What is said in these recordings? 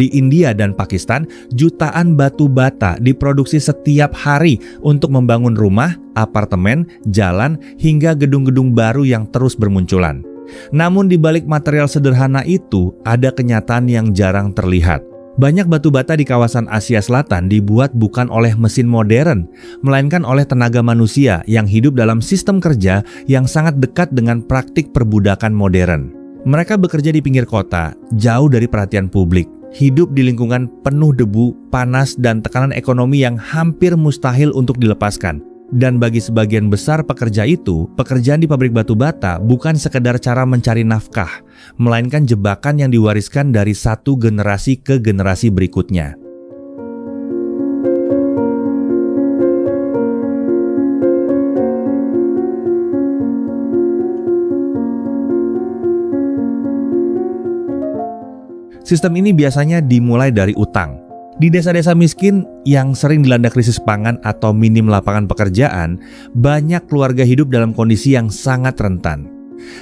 Di India dan Pakistan, jutaan batu bata diproduksi setiap hari untuk membangun rumah, apartemen, jalan, hingga gedung-gedung baru yang terus bermunculan. Namun di balik material sederhana itu, ada kenyataan yang jarang terlihat. Banyak batu bata di kawasan Asia Selatan dibuat bukan oleh mesin modern, melainkan oleh tenaga manusia yang hidup dalam sistem kerja yang sangat dekat dengan praktik perbudakan modern. Mereka bekerja di pinggir kota, jauh dari perhatian publik. Hidup di lingkungan penuh debu, panas, dan tekanan ekonomi yang hampir mustahil untuk dilepaskan. Dan bagi sebagian besar pekerja itu, pekerjaan di pabrik batu bata bukan sekedar cara mencari nafkah, melainkan jebakan yang diwariskan dari satu generasi ke generasi berikutnya. Sistem ini biasanya dimulai dari utang. Di desa-desa miskin yang sering dilanda krisis pangan atau minim lapangan pekerjaan, banyak keluarga hidup dalam kondisi yang sangat rentan.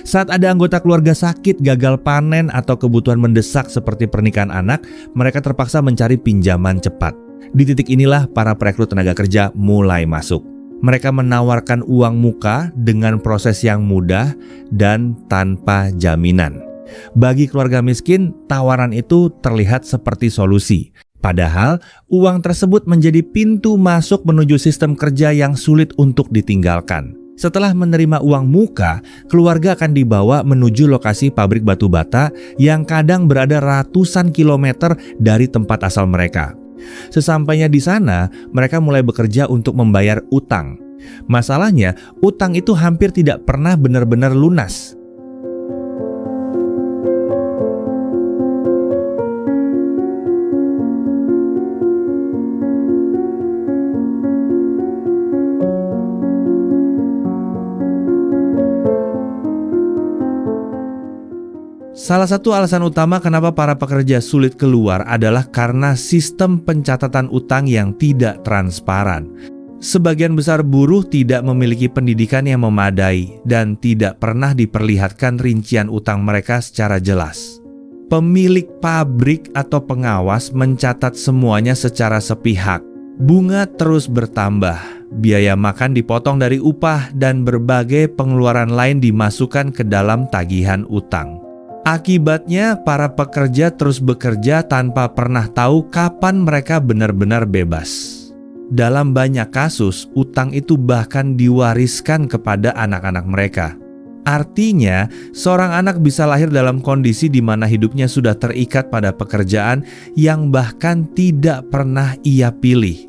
Saat ada anggota keluarga sakit, gagal panen, atau kebutuhan mendesak seperti pernikahan anak, mereka terpaksa mencari pinjaman cepat. Di titik inilah para perekrut tenaga kerja mulai masuk. Mereka menawarkan uang muka dengan proses yang mudah dan tanpa jaminan. Bagi keluarga miskin, tawaran itu terlihat seperti solusi. Padahal, uang tersebut menjadi pintu masuk menuju sistem kerja yang sulit untuk ditinggalkan. Setelah menerima uang muka, keluarga akan dibawa menuju lokasi pabrik batu bata yang kadang berada ratusan kilometer dari tempat asal mereka. Sesampainya di sana, mereka mulai bekerja untuk membayar utang. Masalahnya, utang itu hampir tidak pernah benar-benar lunas. Salah satu alasan utama kenapa para pekerja sulit keluar adalah karena sistem pencatatan utang yang tidak transparan. Sebagian besar buruh tidak memiliki pendidikan yang memadai dan tidak pernah diperlihatkan rincian utang mereka secara jelas. Pemilik pabrik atau pengawas mencatat semuanya secara sepihak. Bunga terus bertambah, biaya makan dipotong dari upah, dan berbagai pengeluaran lain dimasukkan ke dalam tagihan utang. Akibatnya, para pekerja terus bekerja tanpa pernah tahu kapan mereka benar-benar bebas. Dalam banyak kasus, utang itu bahkan diwariskan kepada anak-anak mereka. Artinya, seorang anak bisa lahir dalam kondisi di mana hidupnya sudah terikat pada pekerjaan yang bahkan tidak pernah ia pilih.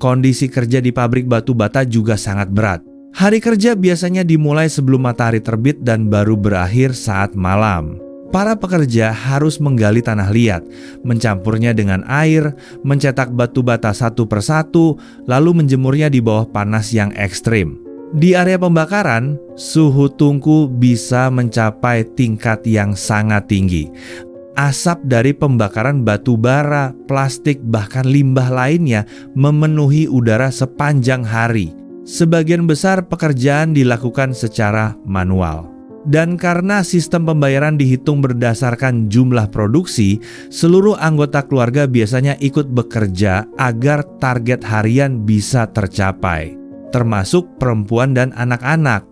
Kondisi kerja di pabrik batu bata juga sangat berat. Hari kerja biasanya dimulai sebelum matahari terbit dan baru berakhir saat malam. Para pekerja harus menggali tanah liat, mencampurnya dengan air, mencetak batu bata satu persatu, lalu menjemurnya di bawah panas yang ekstrim. Di area pembakaran, suhu tungku bisa mencapai tingkat yang sangat tinggi. Asap dari pembakaran batu bara, plastik, bahkan limbah lainnya memenuhi udara sepanjang hari. Sebagian besar pekerjaan dilakukan secara manual. Dan karena sistem pembayaran dihitung berdasarkan jumlah produksi, seluruh anggota keluarga biasanya ikut bekerja agar target harian bisa tercapai, termasuk perempuan dan anak-anak.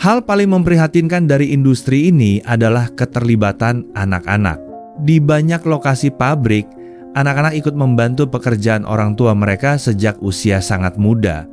Hal paling memprihatinkan dari industri ini adalah keterlibatan anak-anak. Di banyak lokasi pabrik, anak-anak ikut membantu pekerjaan orang tua mereka sejak usia sangat muda.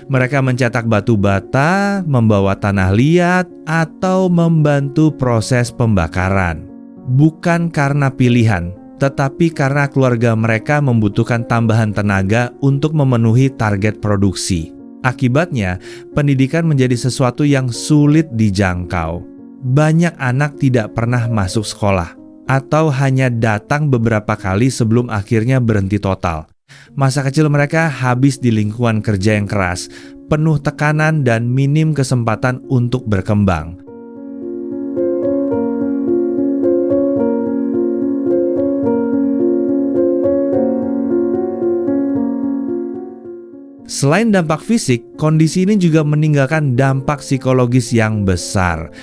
Mereka mencetak batu bata, membawa tanah liat, atau membantu proses pembakaran. Bukan karena pilihan, tetapi karena keluarga mereka membutuhkan tambahan tenaga untuk memenuhi target produksi. Akibatnya, pendidikan menjadi sesuatu yang sulit dijangkau. Banyak anak tidak pernah masuk sekolah, atau hanya datang beberapa kali sebelum akhirnya berhenti total. Masa kecil mereka habis di lingkungan kerja yang keras, penuh tekanan dan minim kesempatan untuk berkembang. Selain dampak fisik, kondisi ini juga meninggalkan dampak psikologis yang besar.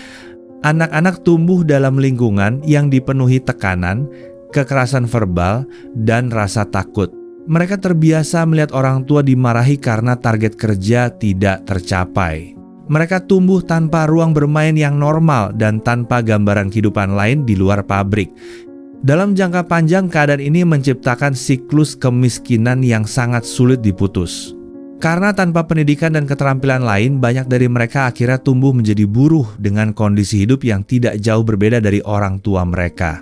Anak-anak tumbuh dalam lingkungan yang dipenuhi tekanan, kekerasan verbal, dan rasa takut. Mereka terbiasa melihat orang tua dimarahi karena target kerja tidak tercapai. Mereka tumbuh tanpa ruang bermain yang normal dan tanpa gambaran kehidupan lain di luar pabrik. Dalam jangka panjang, keadaan ini menciptakan siklus kemiskinan yang sangat sulit diputus. Karena tanpa pendidikan dan keterampilan lain, banyak dari mereka akhirnya tumbuh menjadi buruh dengan kondisi hidup yang tidak jauh berbeda dari orang tua mereka.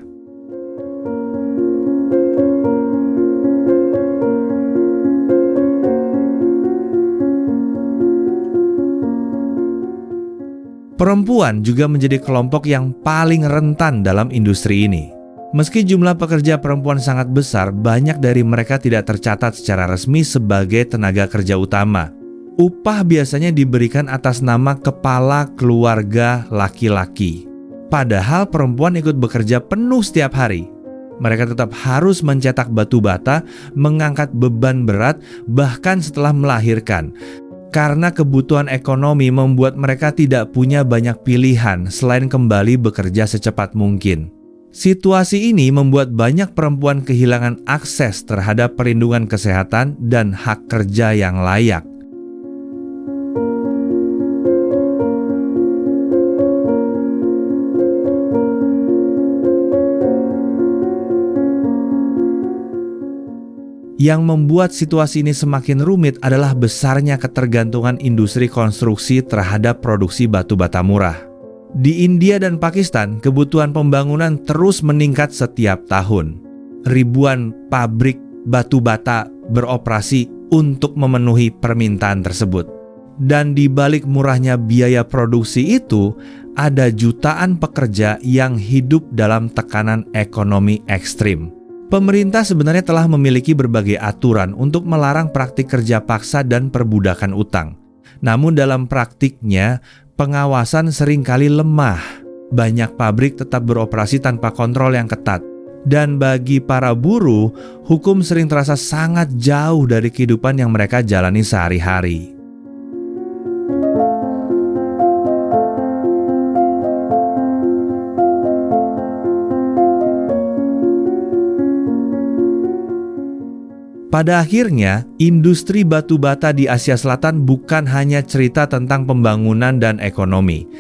Perempuan juga menjadi kelompok yang paling rentan dalam industri ini. Meski jumlah pekerja perempuan sangat besar, banyak dari mereka tidak tercatat secara resmi sebagai tenaga kerja utama. Upah biasanya diberikan atas nama kepala keluarga laki-laki. Padahal perempuan ikut bekerja penuh setiap hari. Mereka tetap harus mencetak batu bata, mengangkat beban berat, bahkan setelah melahirkan. Karena kebutuhan ekonomi membuat mereka tidak punya banyak pilihan selain kembali bekerja secepat mungkin. Situasi ini membuat banyak perempuan kehilangan akses terhadap perlindungan kesehatan dan hak kerja yang layak. Yang membuat situasi ini semakin rumit adalah besarnya ketergantungan industri konstruksi terhadap produksi batu bata murah. Di India dan Pakistan, kebutuhan pembangunan terus meningkat setiap tahun. Ribuan pabrik batu bata beroperasi untuk memenuhi permintaan tersebut. Dan di balik murahnya biaya produksi itu, ada jutaan pekerja yang hidup dalam tekanan ekonomi ekstrim. Pemerintah sebenarnya telah memiliki berbagai aturan untuk melarang praktik kerja paksa dan perbudakan utang. Namun dalam praktiknya, pengawasan seringkali lemah. Banyak pabrik tetap beroperasi tanpa kontrol yang ketat. Dan bagi para buruh, hukum sering terasa sangat jauh dari kehidupan yang mereka jalani sehari-hari. Pada akhirnya, industri batu bata di Asia Selatan bukan hanya cerita tentang pembangunan dan ekonomi.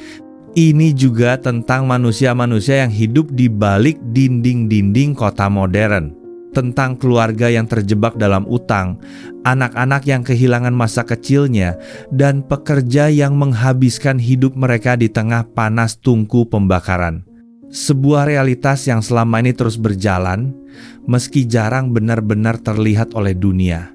Ini juga tentang manusia-manusia yang hidup di balik dinding-dinding kota modern. Tentang keluarga yang terjebak dalam utang, anak-anak yang kehilangan masa kecilnya, dan pekerja yang menghabiskan hidup mereka di tengah panas tungku pembakaran. Sebuah realitas yang selama ini terus berjalan, meski jarang benar-benar terlihat oleh dunia.